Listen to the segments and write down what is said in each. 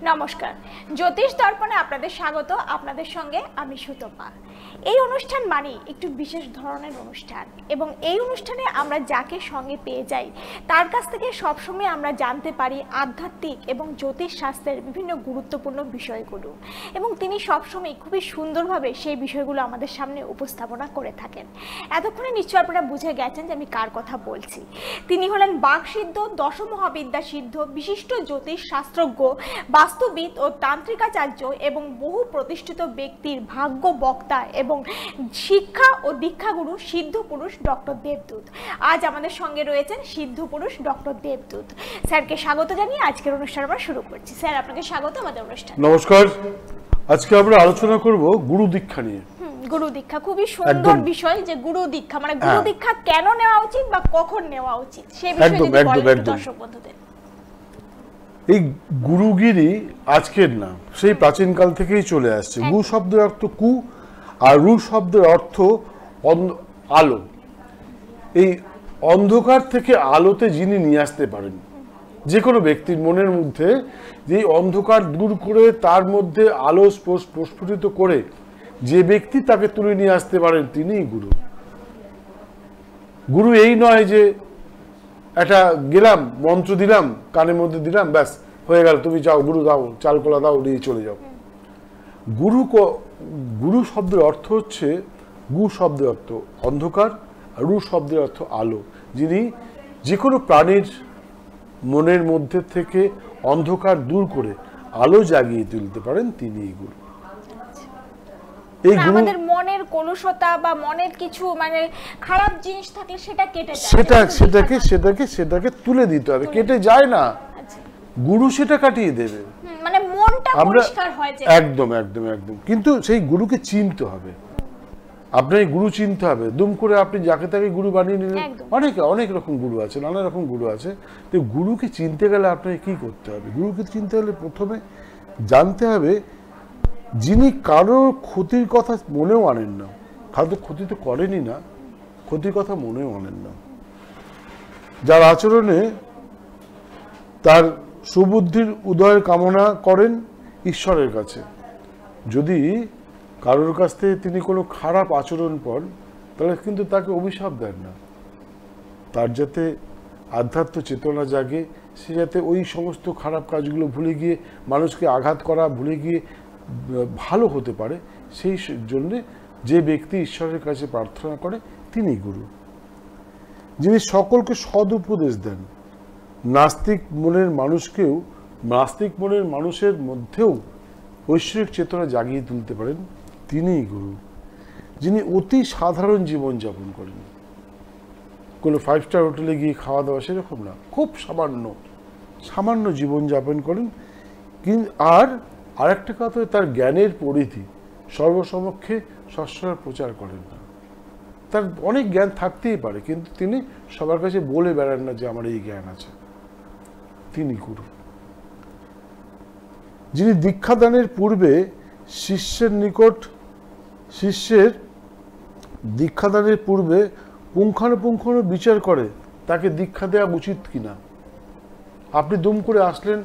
নমস্কার, জ্যোতিষ দর্পণে আপনাদের স্বাগত। আপনাদের সঙ্গে আমি সুতপা। এই অনুষ্ঠান মানে একটু বিশেষ ধরনের অনুষ্ঠান, এবং এই অনুষ্ঠানে আমরা যাকে সঙ্গে পেয়ে যাই তার কাছ থেকে সবসময় আমরা জানতে পারি আধ্যাত্মিক এবং জ্যোতিষ শাস্ত্রের বিভিন্ন গুরুত্বপূর্ণ বিষয়গুলো, এবং তিনি সবসময় খুবই সুন্দরভাবে সেই বিষয়গুলো আমাদের সামনে উপস্থাপনা করে থাকেন। এতক্ষণে নিশ্চয়ই আপনারা বুঝে গেছেন যে আমি কার কথা বলছি। তিনি হলেন বাকসিদ্ধ, দশমহাবিদ্যা সিদ্ধ, বিশিষ্ট জ্যোতিষ শাস্ত্রজ্ঞ, বাস্তুবিদ ও তান্ত্রিকাচার্য এবং বহু প্রতিষ্ঠিত ব্যক্তির ভাগ্য বক্তা এবং শিক্ষা ও দীক্ষাগুরু সিদ্ধ পুরুষ ডক্টর দেবদূত। আজ আমাদের সঙ্গে রয়েছেন সিদ্ধ পুরুষ ডক্টর দেবদূত। স্যারকে স্বাগত জানিয়ে আজকের অনুষ্ঠান আমরা শুরু করছি। স্যার, আপনাকে স্বাগত আমাদের অনুষ্ঠানে। নমস্কার। আজকে আমরা আলোচনা করব গুরু দীক্ষা নিয়ে। গুরু দীক্ষা খুবই সুন্দর বিষয়, যে গুরু দীক্ষা মানে গুরু দীক্ষা কেন নেওয়া উচিত বা কখন নেওয়া উচিত সেই বিষয়ে যদি বলেন দর্শক বন্ধুদের। এই গুরুগিরি আজকের না, সেই প্রাচীনকাল থেকেই চলে আসছে। গু শব্দের অর্থ কু, আর রু শব্দের অর্থ আলো। এই অন্ধকার থেকে আলোতে যিনি নিয়ে আসতে পারেন, যে কোনো ব্যক্তির মনের মধ্যে যে অন্ধকার দূর করে তার মধ্যে আলো প্রস্ফুটিত করে যে ব্যক্তি তাকে তুলে নিয়ে আসতে পারেন, তিনিই গুরু। গুরু এই নয় যে একটা গেলাম, মন্ত্র দিলাম, কানের মধ্যে দিলাম, ব্যাস হয়ে গেল, তুমি যাও, গুরু দাও, চাল কলা দাও, নিয়ে চলে যাও। গুরু শব্দের অর্থ হচ্ছে, গু শব্দের অর্থ অন্ধকার, আর রু শব্দের অর্থ আলো। যিনি যে কোনো প্রাণীর মনের মধ্যে থেকে অন্ধকার দূর করে আলো জাগিয়ে তুলতে পারেন, তিনিই গুরু। আমাদের মনের কলুষতা বা মনের কিছু মানে খারাপ জিনিস থাকলে সেটা কেটে যায়, সেটাকে তুলে দিতে হবে। কেটে যায় না, গুরু সেটা কাটিয়ে দেবে, মানে মনটা পরিষ্কার হয় যায়। একদম একদম একদম। কিন্তু সেই গুরুকে চিনতে হবে। আপনাকে গুরু চিনতে হবে। দুম করে আপনি যাকে তাকে গুরু বানিয়ে নিলেন। অনেক রকম গুরু আছে, নানা রকম গুরু আছে। তো গুরুকে চিনতে গেলে আপনাকে কি করতে হবে? গুরুকে চিনতে হলে প্রথমে জানতে হবে যিনি কারোর ক্ষতির কথা মনেও আনেন না। কারো ক্ষতি তো করেনই না, ক্ষতির কথা মনেও আনেন না। যার আচরণে তার সুবুদ্ধির উদয়ের কামনা করেন ঈশ্বরের কাছে। যদি কারোর কাছ থেকে তিনি কোনো খারাপ আচরণ পান, তাহলে কিন্তু তাকে অভিশাপ দেন না। তার যাতে আধ্যাত্ম চেতনা জাগে, সে যাতে ওই সমস্ত খারাপ কাজগুলো ভুলে গিয়ে, মানুষকে আঘাত করা ভুলে গিয়ে ভালো হতে পারে, সেই জন্যে যে ব্যক্তি ঈশ্বরের কাছে প্রার্থনা করে, তিনি গুরু। যিনি সকলকে সদ উপদেশ দেন, নাস্তিক মনের মানুষের মধ্যেও ঐশ্বরিক চেতনা জাগিয়ে তুলতে পারেন, তিনিই গুরু। যিনি অতি সাধারণ জীবনযাপন করেন, কোনো 5 স্টার হোটেলে গিয়ে খাওয়া দাওয়া সেরকম না, খুব সামান্য জীবনযাপন করেন। আর আরেকটা কথা, তার জ্ঞানের পরিধি সর্বসমক্ষে সশ্রয় প্রচার করেন না। তার অনেক জ্ঞান থাকতেই পারে, কিন্তু তিনি সবার কাছে বলে বেড়ান না যে আমার এই জ্ঞান আছে, তিনি গুরু। যিনি দীক্ষাদানের পূর্বে শিষ্যের দীক্ষাদানের পূর্বে পুঙ্খানুপুঙ্খ বিচার করে তাকে দীক্ষা দেওয়া উচিত কিনা। আপনি দুম করে আসলেন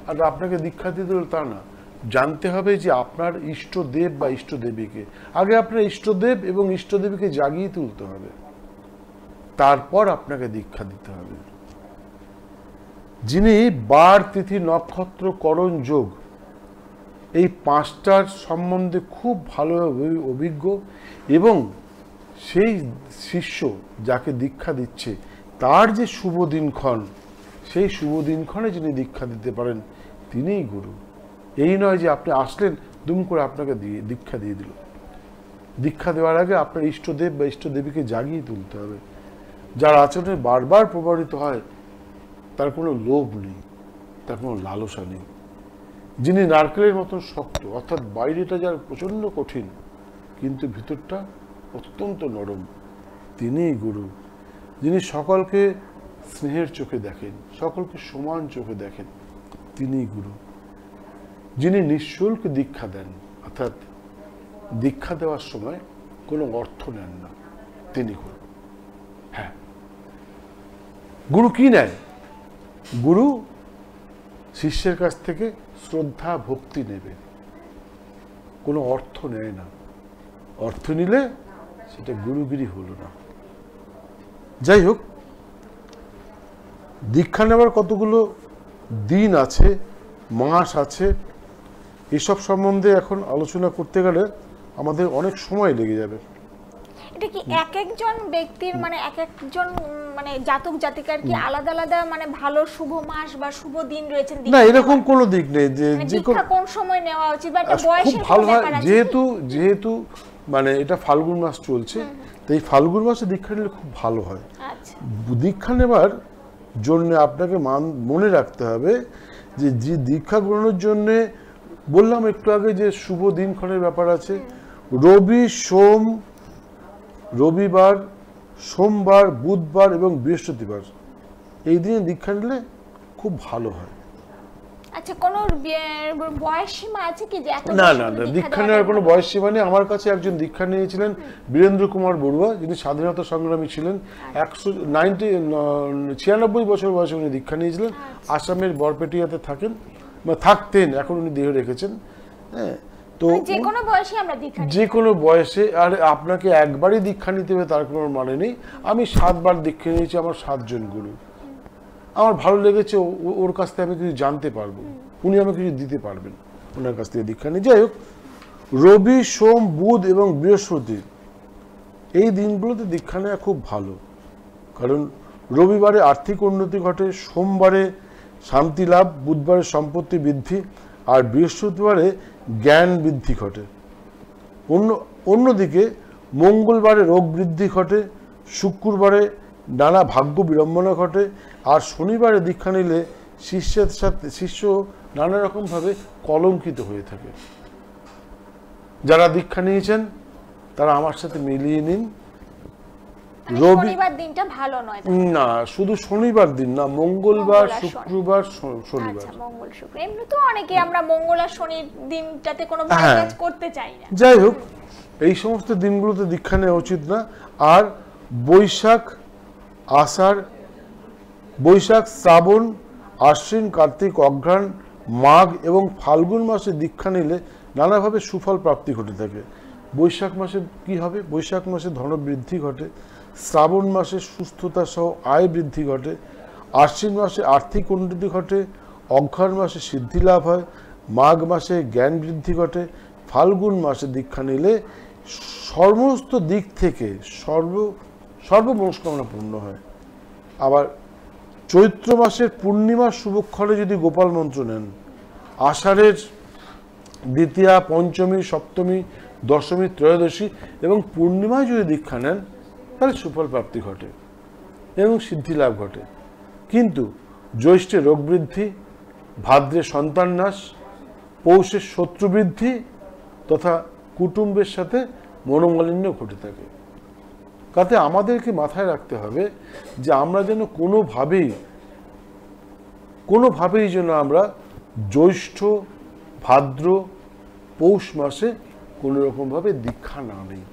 আর আপনাকে দীক্ষা দিতে হল তা না। জানতে হবে যে আপনার ইষ্টদেব বা ইষ্টদেবীকে, আগে আপনার ইষ্টদেব এবং ইষ্টদেবীকে জাগিয়ে তুলতে হবে, তারপর আপনাকে দীক্ষা দিতে হবে। যিনি বার, তিথি, নক্ষত্র, করণ, যোগ এই 5টার সম্বন্ধে খুব ভালোভাবে অভিজ্ঞ, এবং সেই শিষ্য যাকে দীক্ষা দিচ্ছে তার যে শুভ দিনক্ষণ, সেই শুভ দিনক্ষণে যিনি দীক্ষা দিতে পারেন, তিনিই গুরু। এই নয় যে আপনি আসলেন, দুম করে আপনাকে দীক্ষা দিয়ে দিল। দীক্ষা দেওয়ার আগে আপনার ইষ্টদেব বা ইষ্টদেবীকে জাগিয়ে তুলতে হবে। যার আচরণে বারবার প্রভাবিত হয়, তার কোনো লোভ নেই, তার কোনো লালসা নেই। যিনি নারকেলের মতন শক্ত, অর্থাৎ বাইরেটা যার প্রচণ্ড কঠিন কিন্তু ভিতরটা অত্যন্ত নরম, তিনিই গুরু। যিনি সকলকে স্নেহের চোখে দেখেন, সকলকে সমান চোখে দেখেন, তিনিই গুরু। যিনি নিঃশুল্ক দীক্ষা দেন, অর্থাৎ দীক্ষা দেওয়ার সময় কোনো অর্থ নেন না, তিনি গুরু। হ্যাঁ, গুরু কি নেন? গুরু শিষ্যের কাছ থেকে শ্রদ্ধা ভক্তি নেবে, কোনো অর্থ নেয় না। অর্থ নিলে সেটা গুরুগিরি হলো না। যাই হোক, দীক্ষা নেওয়ার কতগুলো দিন আছে, মাস আছে, এসব সম্বন্ধে এখন আলোচনা করতে গেলে আমাদের অনেক সময় লেগে যাবে। এটা কি এক একজন ব্যক্তির মানে এক একজন মানে জাতক জাতিকার কি আলাদা আলাদা মানে ভালো শুভ মাস বা শুভ দিন রয়েছে? না, এরকম কোনো দিক নেই যে দীক্ষা কোন সময় নেওয়া উচিত বা একটা বয়সের ভালো হয়। যেহেতু মানে এটা ফাল্গুন মাস চলছে, তো এই ফাল্গুন মাসে দীক্ষা নিলে খুব ভালো হয়। আচ্ছা, দীক্ষা নেবার জন্য আপনাকে মনে রাখতে হবে যে দীক্ষা গ্রহণের জন্য বললাম একটু আগে যে শুভ দিনক্ষণের ব্যাপার আছে। রবিবার, সোমবার, বুধবার এবং বৃহস্পতিবার, এই দিনে দীক্ষা নিলে খুব ভালো হয়। আচ্ছা, কোন বয়স সীমা আছে কি যে এত? না, দীক্ষা নেওয়ার কোনো বয়স সীমা নেই। আমার কাছে একজন দীক্ষা নিয়েছিলেন বীরেন্দ্র কুমার বড়ুয়া, যিনি স্বাধীনতা সংগ্রামী ছিলেন। 96 বছর বয়সে উনি দীক্ষা নিয়েছিলেন। আসামের বরপেটিয়াতে থাকতেন, এখন উনি দেহ রেখেছেন। হ্যাঁ, তো যে কোনো বয়সে আমরা দীক্ষা নিই? যে কোনো বয়সে। আর আপনাকে একবারই দীক্ষা নিতে হবে তার কোনো মানে নেই। আমি 7 বার দীক্ষা নিয়েছি, আমার 7 জন গুরু। আমার ভালো লেগেছে, ওর কাছ থেকে আমি কিছু জানতে পারবো, উনি আমাকে কিছু দিতে পারবেন, ওনার কাছ থেকে দীক্ষা নিই। যাই হোক, রবি, সোম, বুধ এবং বৃহস্পতি এই দিনগুলোতে দীক্ষা নেওয়া খুব ভালো। কারণ রবিবারে আর্থিক উন্নতি ঘটে, সোমবারে শান্তি লাভ, বুধবারে সম্পত্তি বৃদ্ধি, আর বৃহস্পতিবারে জ্ঞান বৃদ্ধি ঘটে। অন্যদিকে মঙ্গলবারে রোগ বৃদ্ধি ঘটে, শুক্রবারে নানা ভাগ্য বিড়ম্বনা ঘটে, আর শনিবারে দীক্ষা নিলে শিষ্য নানা রকমভাবে কলঙ্কিত হয়ে থাকে। যারা দীক্ষা নিয়েছেন তারা আমার সাথে মিলিয়ে নিন। শনিবার দিনটা ভালো নয়? না, শুধু শনিবার দিন না, মঙ্গলবার, শুক্রবার, শনিবার। আচ্ছা, মঙ্গল শুক্র। এমনি তো অনেকে আমরা মঙ্গল আর শনির দিনটাতে কোনো কাজ করতে চাই না। যাই হোক, এই সমস্ত দিনগুলোতে দীক্ষা নেওয়া উচিত না। আর বৈশাখ, শ্রাবণ, আশ্বিন, কার্তিক, অঘ্রাণ, মাঘ এবং ফাল্গুন মাসে দীক্ষা নিলে নানাভাবে সুফল প্রাপ্তি ঘটে থাকে। বৈশাখ মাসে কি হবে? বৈশাখ মাসে ধনবৃদ্ধি ঘটে, শ্রাবণ মাসে সুস্থতা সহ আয় বৃদ্ধি ঘটে, আশ্বিন মাসে আর্থিক উন্নতি ঘটে, অঘ্রাণ মাসে সিদ্ধি লাভ হয়, মাঘ মাসে জ্ঞান বৃদ্ধি ঘটে, ফাল্গুন মাসে দীক্ষা নিলে সমস্ত দিক থেকে সর্বমনস্কামনা পূর্ণ হয়। আবার চৈত্র মাসের পূর্ণিমার শুভক্ষণে যদি গোপাল মন্ত্র নেন, আষাঢ়ের দ্বিতীয়া, পঞ্চমী, সপ্তমী, দশমী, ত্রয়োদশী এবং পূর্ণিমায় যদি দীক্ষা নেন তাহলে সুফল প্রাপ্তি ঘটে এবং সিদ্ধি লাভ ঘটে। কিন্তু জ্যৈষ্ঠে রোগ বৃদ্ধি, ভাদ্রে সন্তান নাশ, পৌষে শত্রু বৃদ্ধি তথা কুটুম্বের সাথে মনোমালিন্য ঘটে থাকে। তাতে আমাদেরকে মাথায় রাখতে হবে যে আমরা যেন কোনোভাবেই যেন আমরা জ্যৈষ্ঠ, ভাদ্র, পৌষ মাসে কোনো রকম ভাবে দীক্ষা না নেই।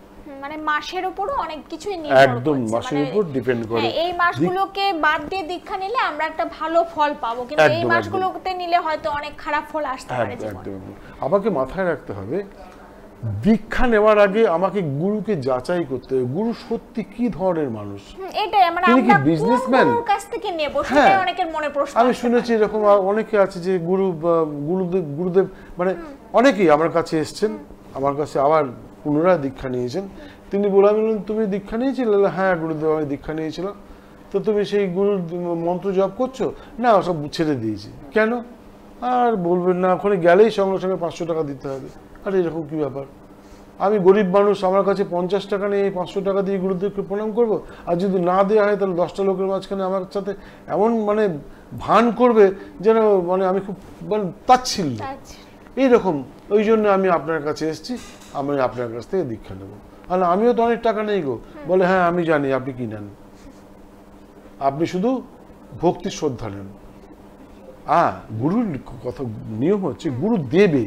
মানে মাসের উপরও অনেক কিছুই নির্ভর করে, একদম মাসের উপর ডিপেন্ড করে। এই মাসগুলোকে বাদ দিয়ে দীক্ষা নিলে আমরা একটা ভালো ফল পাবো, কিন্তু এই মাসগুলোতে নিলে হয়তো অনেক খারাপ ফল আসতে পারে। একদম আমাকে মাথায় রাখতে হবে, দীক্ষা নেওয়ার আগে আমাকে গুরুকে যাচাই করতে হবে, গুরু সত্যি কি ধরনের মানুষ। এটাই মানে আমরা গুরুর কাছ থেকে নেব, সেটাই অনেকের মনে প্রশ্ন। আমি শুনেছি এরকম অনেকে আছে যে গুরুদেব মানে অনেকেই আমার কাছে এসেছেন, আমার কাছে আবার পুনরায় দীক্ষা নিয়েছেন। তিনি বললেন, তুমি দীক্ষা নিয়েছিলে? হ্যাঁ গুরুদেব, আমি দীক্ষা নিয়েছিলাম। তো তুমি সেই গুরুর মন্ত্র জপ করছো? না, সব ছেড়ে দিয়েছি। কেন? আর বলবেন না, ওখানে গেলেই সঙ্গে সঙ্গে 500 টাকা দিতে হবে। আরে এরকম কি ব্যাপার? আমি গরিব মানুষ, আমার কাছে 50 টাকা নিয়ে 500 টাকা দিয়ে গুরুদেবকে প্রণাম করব? আর যদি না দেওয়া হয় তাহলে 10টা লোকের মাঝখানে আমার সাথে এমন মানে ভান করবে যেন মানে আমি খুব মানে তাচ্ছিল্য এইরকম। ওই জন্য আমি আপনার কাছে এসেছি, আমি আপনার কাছ থেকে দীক্ষা নেবো। আর আমিও তো অনেক টাকা নেই গো। বলে হ্যাঁ আমি জানি আপনি কি নেন, আপনি শুধু ভক্তি শ্রদ্ধা নেন। গুরুর কথা নিয়ম হচ্ছে গুরু দেবে,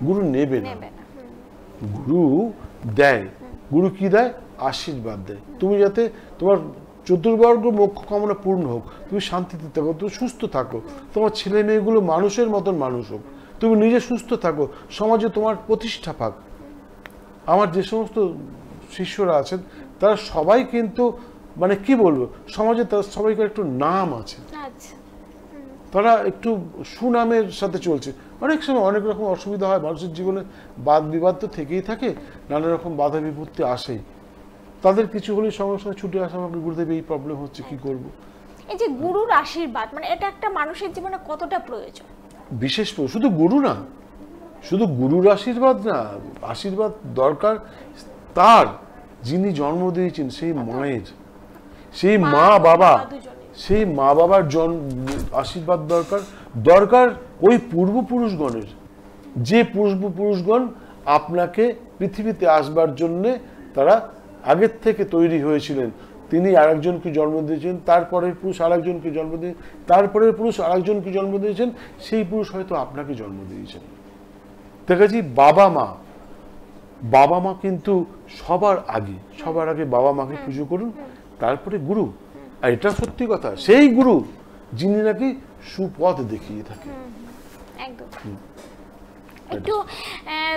গুরু নেবে না। গুরু দেয়। গুরু কি দেয়? আশীর্বাদ দেয়। তুমি যাতে তোমার চতুর্বর্গ মোক্ষ কামনা পূর্ণ হোক, তুমি শান্তিতে থাকো, তুমি সুস্থ থাকো, তোমার ছেলে মেয়েগুলো মানুষের মতন মানুষ হোক, তুমি নিজে সুস্থ থাকো, সমাজে তোমার প্রতিষ্ঠা পাক। আমার যে সমস্ত শিষ্যরা আছেন তারা সবাই কিন্তু মানে কি বলবো, সমাজে তার সবাইকার একটু নাম আছে, তারা একটু সুনামের সাথে চলছে। অনেক সময় অনেক রকম অসুবিধা হয় মানুষের জীবনে, বাদ বিবাদ তো থেকেই থাকে, নানা রকম বাধা বিপত্তি আসেই, তাদের কিছু হলেই সঙ্গে সঙ্গে ছুটে আসা, আমাকে গুরুদেব এই প্রবলেম হচ্ছে, কি করব। এই যে গুরুর আশীর্বাদ মানে এটা একটা মানুষের জীবনে কতটা প্রয়োজন? বিশেষ করে শুধু গুরু না, শুধু গুরুর আশীর্বাদ না, আশীর্বাদ দরকার তার যিনি জন্ম দিয়েছেন, সেই মায়ের, সেই মা বাবা, সেই মা বাবার আশীর্বাদ দরকার। দরকার ওই পূর্বপুরুষগণের, যে পূর্বপুরুষগণ আপনাকে পৃথিবীতে আসবার জন্যে তারা আগের থেকে তৈরি হয়েছিলেন। তিনি আরেকজনকে জন্ম দিয়েছেন, তারপরের পুরুষ আরেকজনকে জন্ম দিয়েছেন, তারপরের পুরুষ আরেকজনকে জন্ম দিয়েছেন, সেই পুরুষ হয়তো আপনাকে জন্ম দিয়েছেন। দেখেছি বাবা মা কিন্তু সবার আগে বাবা মাকে পুজো করুন, তারপরে গুরু। আর এটা সত্যি কথা, সেই গুরু যিনি নাকি সুপথ দেখিয়ে থাকেন। একদম। একটু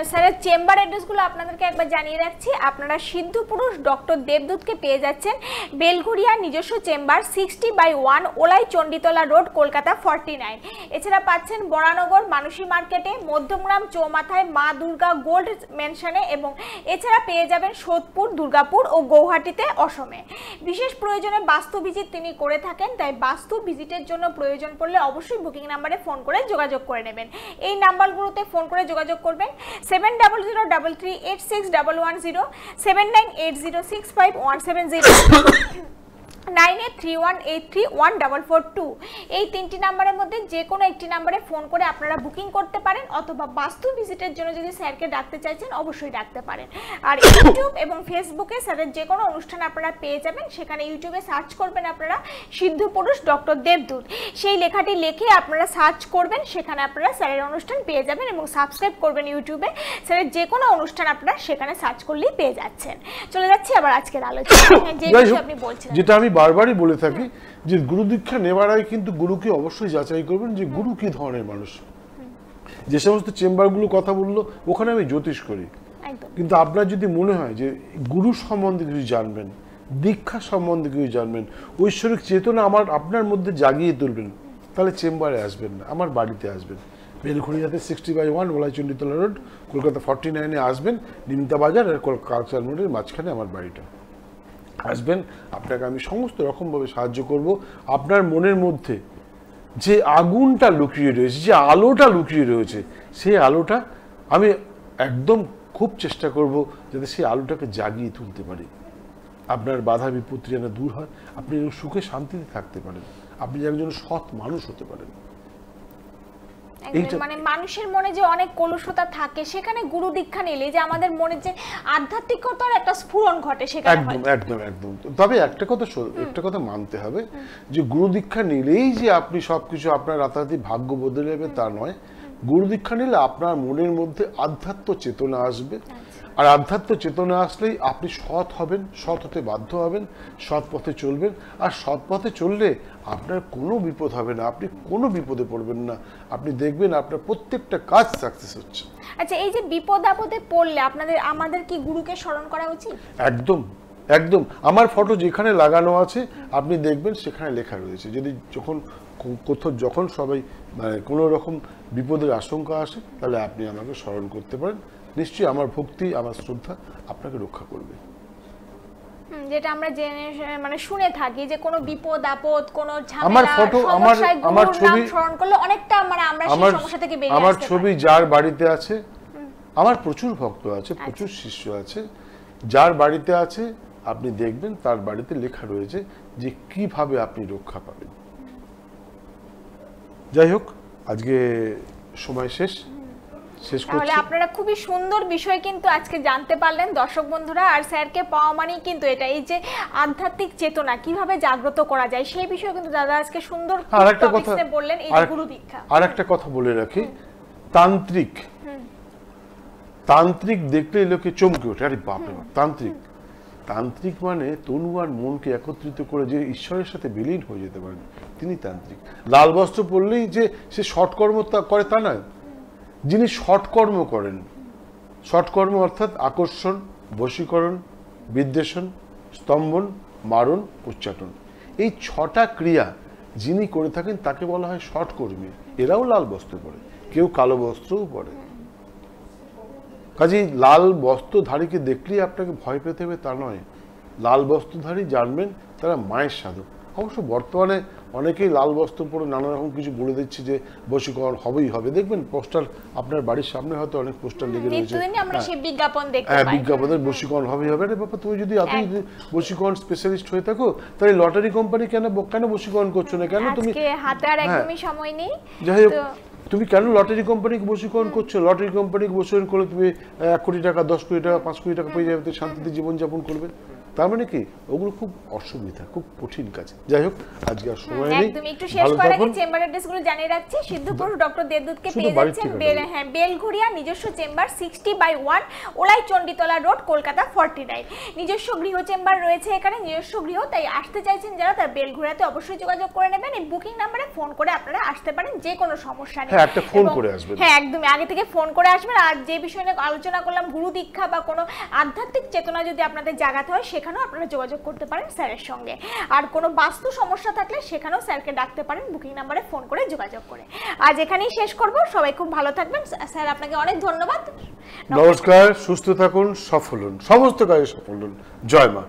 স্যারের চেম্বার অ্যাড্রেসগুলো আপনাদেরকে একবার জানিয়ে রাখছি। আপনারা সিদ্ধ পুরুষ ডক্টর দেবদূতকে পেয়ে যাচ্ছেন বেলঘুরিয়ার নিজস্ব চেম্বার 60/1 ওলাই চণ্ডীতলা রোড, কলকাতা 49। এছাড়া পাচ্ছেন বরানগর মানসী মার্কেটে, মধ্যমগ্রাম চৌমাথায় মা দুর্গা গোল্ড মেনশনে, এবং এছাড়া পেয়ে যাবেন সোদপুর, দুর্গাপুর ও গৌহাটিতে, অসমে। বিশেষ প্রয়োজনে বাস্তু ভিজিট তিনি করে থাকেন, তাই বাস্তু ভিজিটের জন্য প্রয়োজন পড়লে অবশ্যই বুকিং নাম্বারে ফোন করে যোগাযোগ করে নেবেন। এই নাম্বারগুলোতে ফোন করে যোগাযোগ করবেন 7003386110, 7980651701, 9831831442। এই তিনটি নাম্বারের মধ্যে যে কোনো একটি নাম্বারে ফোন করে আপনারা বুকিং করতে পারেন, অথবা বাস্তু ভিজিটের জন্য যদি স্যারকে ডাকতে চাইছেন অবশ্যই ডাকতে পারেন। আর ইউটিউব এবং ফেসবুকে স্যারের যে কোনো অনুষ্ঠান আপনারা পেয়ে যাবেন। সেখানে ইউটিউবে সার্চ করবেন আপনারা সিদ্ধ পুরুষ ডক্টর দেবদূত, সেই লেখাটি লিখে আপনারা সার্চ করবেন, সেখানে আপনারা স্যারের অনুষ্ঠান পেয়ে যাবেন, এবং সাবস্ক্রাইব করবেন ইউটিউবে। স্যারের যে কোনো অনুষ্ঠান আপনারা সেখানে সার্চ করলেই পেয়ে যাচ্ছেন। চলে যাচ্ছি আবার আজকের আলোচনা, যে বিষয়ে আপনি বলছিলেন, যেটা আমি বারবারই বলে থাকি যে গুরু দীক্ষা নেওয়ার আগে কিন্তু গুরুকে অবশ্যই যাচাই করবেন যে গুরু কি ধরনের মানুষ। যে সমস্ত চেম্বারগুলো কথা বললো ওখানে আমি জ্যোতিষ করি, কিন্তু আপনার যদি মনে হয় যে গুরু সম্বন্ধে কিছু জানবেন, দীক্ষা সম্বন্ধে কিছু জানবেন, ঐশ্বরিক চেতনা আপনার মধ্যে জাগিয়ে তুলবেন, তাহলে চেম্বারে আসবেন না, আমার বাড়িতে আসবেন। বেলঘড়িয়াতে 60/1 ওলাই চণ্ডীতলা রোড, কলকাতা 49-এ আসবেন, নিমতা বাজার আর কালচার মোড়ের মাঝখানে আমার বাড়িটা। আসবেন, আপনাকে আমি সমস্ত রকমভাবে সাহায্য করব। আপনার মনের মধ্যে যে আগুনটা লুকিয়ে রয়েছে, যে আলোটা লুকিয়ে রয়েছে, সেই আলোটা আমি একদম খুব চেষ্টা করব যাতে সেই আলোটাকে জাগিয়ে তুলতে পারি। আপনার বাধা বিপত্তি যেন দূর হয়, আপনি সুখে শান্তিতে থাকতে পারেন, আপনি একজন সৎ মানুষ হতে পারেন। মানে মানুষের মনে যে অনেক কলুষতা থাকে, সেখানে গুরু দীক্ষা নিলে যে আমাদের মনে যে আধ্যাত্মিকতার একটা স্ফুরণ ঘটে সেখানে। একদম। তবে একটা কথা মানতে হবে যে গুরু দীক্ষা নিলেই যে আপনি সবকিছু আপনার রাতারাতি ভাগ্য বদলে যাবে তা নয়। গুরু দীক্ষা নিলে আপনার মনের মধ্যে আধ্যাত্ম চেতনা আসবে, আর আধ্যাত্ম চেতনা আসলেই আপনি সৎ হবেন, সৎ হতে বাধ্য হবেন, সৎ পথে চলবেন। আর সৎ পথে চললে আপনার কোনো বিপদ হবে না, আপনি কোনো বিপদে পড়বেন না, আপনি দেখবেন আপনার প্রত্যেকটা কাজ সাকসেস হচ্ছে। আচ্ছা, এই যে বিপদ আপদে পড়লে আমাদের কি গুরুকে স্মরণ করা উচিত? একদম। আমার ফটো যেখানে লাগানো আছে আপনি দেখবেন সেখানে লেখা রয়েছে, যদি যখন সবাই মানে কোনো রকম বিপদের আশঙ্কা আসে তাহলে আপনি আমাকে স্মরণ করতে পারেন। নিশ্চয়ই আমার ভক্তি, আমার শ্রদ্ধা আপনাকে রক্ষা করবে। যেটা আমরা মানে শুনে থাকি যে কোনো বিপদ আপদ, কোনো ঝামেলা, আমার ছবি স্মরণ করলে অনেকটা মানে আমরা সেই সমস্যা থেকে বেরিয়ে আসতে পারি। আমার ছবি যার বাড়িতে আছে, আমার প্রচুর ভক্ত আছে, প্রচুর শিষ্য আছে, যার বাড়িতে আছে আপনি দেখবেন তার বাড়িতে লেখা রয়েছে যে কিভাবে আপনি রক্ষা পাবেন। যাই হোক, আজকে সময় শেষ করছি। তাহলে আপনারা খুবই সুন্দর বিষয় কিন্তু আজকে জানতে পারলেন দর্শক বন্ধুরা। আর স্যারকে পাওয়া মানেই কিন্তু এটা, এই যে আধ্যাত্মিক চেতনা কিভাবে জাগ্রত করা যায় সেই বিষয়ে কিন্তু দাদা আজকে সুন্দর টপিকসে বললেন। এই যে গুরু দীক্ষা, আর একটা কথা বলে রাখি, তান্ত্রিক দেখলে লোকে চমকে ওঠে, আরে বাপরে বাপ তান্ত্রিক। তান্ত্রিক মানে তনু আর মনকে একত্রিত করে যে ঈশ্বরের সাথে বিলীন হয়ে যেতে পারেন, তিনি তান্ত্রিক। লাল বস্ত্র পরলেই যে সে সৎকর্ম করে তা নয়। যিনি সৎকর্ম করেন, সৎকর্ম অর্থাৎ আকর্ষণ, বশীকরণ, বিদ্বেষণ, স্তম্ভন, মারণ, উচ্চাটন, এই 6টা ক্রিয়া যিনি করে থাকেন তাকে বলা হয় সৎকর্মী। এরাও লাল বস্ত্র পরে, কেউ কালো বস্ত্রও পরে। কাজেই লাল বস্ত্রধারীকে দেখলেই আপনাকে ভয় পেতে হবে তা নয়। লাল বস্ত্রধারী জানবেন তারা মায়ের সাধক। অবশ্য বর্তমানে অনেকেই লাল বস্ত্র পরে নানা রকম কিছু বলে দিচ্ছে যে বশীকরণ হবেই হবে। দেখবেন পোস্টার আপনার বাড়ির সামনে হয়তো অনেক পোস্টার লেগে রয়েছে, বিজ্ঞাপনের বশীকরণ হবেই হবে। রে বাবা, তুমি যদি এতই বশীকরণ স্পেশালিস্ট হয়ে থাকো তাহলে লটারি কোম্পানি কেন বশীকরণ করছো না? কেন তুমি হাতে আর একদমই সময় নেই, যাই হোক তুমি কেন লটারি কোম্পানিকে বশীকরণ করছো? লটারি কোম্পানিকে বশীকরণ করলে তুমি 1 কোটি টাকা, 10 কোটি টাকা, 5 কোটি টাকা পেয়ে যাবে, শান্তিতে জীবনযাপন করবে। তার মানে কি ওগুলো খুব অসুবিধা, খুব কঠিন কাজ। যাই হোক, আজকে আর সময় নেই, একদম একটু শেষ করার আগে চেম্বার অ্যাড্রেসগুলো জানিয়ে রাখছি। সিদ্ধপুর ডক্টর দেবদূতকে পেয়ে যাচ্ছেন বেলঘড়িয়া, নিজস্ব চেম্বার 60/1 ওলাই চণ্ডীতলা রোড, কলকাতা 49। নিজস্ব গৃহ চেম্বার রয়েছে এখানে, নিজস্ব গৃহ, তাই আসতে চাইছেন যারা তার বেলঘড়িয়াতে অবশ্যই যোগাযোগ করে নেবেন। এই বুকিং নাম্বারে ফোন করে আপনারা আসতে পারেন, যে কোনো সমস্যা নেই। হ্যাঁ, একটা ফোন করে আসবেন। হ্যাঁ, একদমই আগে থেকে ফোন করে আসবেন। আর যে বিষয় নিয়ে আলোচনা করলাম, গুরু দীক্ষা বা কোনো আধ্যাত্মিক চেতনা যদি আপনাদের জাগাতে হয় সেখানেও আপনারা যোগাযোগ করতে পারেন স্যারের সঙ্গে। আর কোনো বাস্তু সমস্যা থাকলে সেখানেও স্যারকে ডাকতে পারেন বুকিং নাম্বারে ফোন করে যোগাযোগ করে। আজ এখানেই শেষ করব। সবাই খুব ভালো থাকবেন। স্যার, আপনাকে অনেক ধন্যবাদ। নমস্কার, সুস্থ থাকুন, সফল হন, সমস্ত কাজে সফল হন। জয় মা।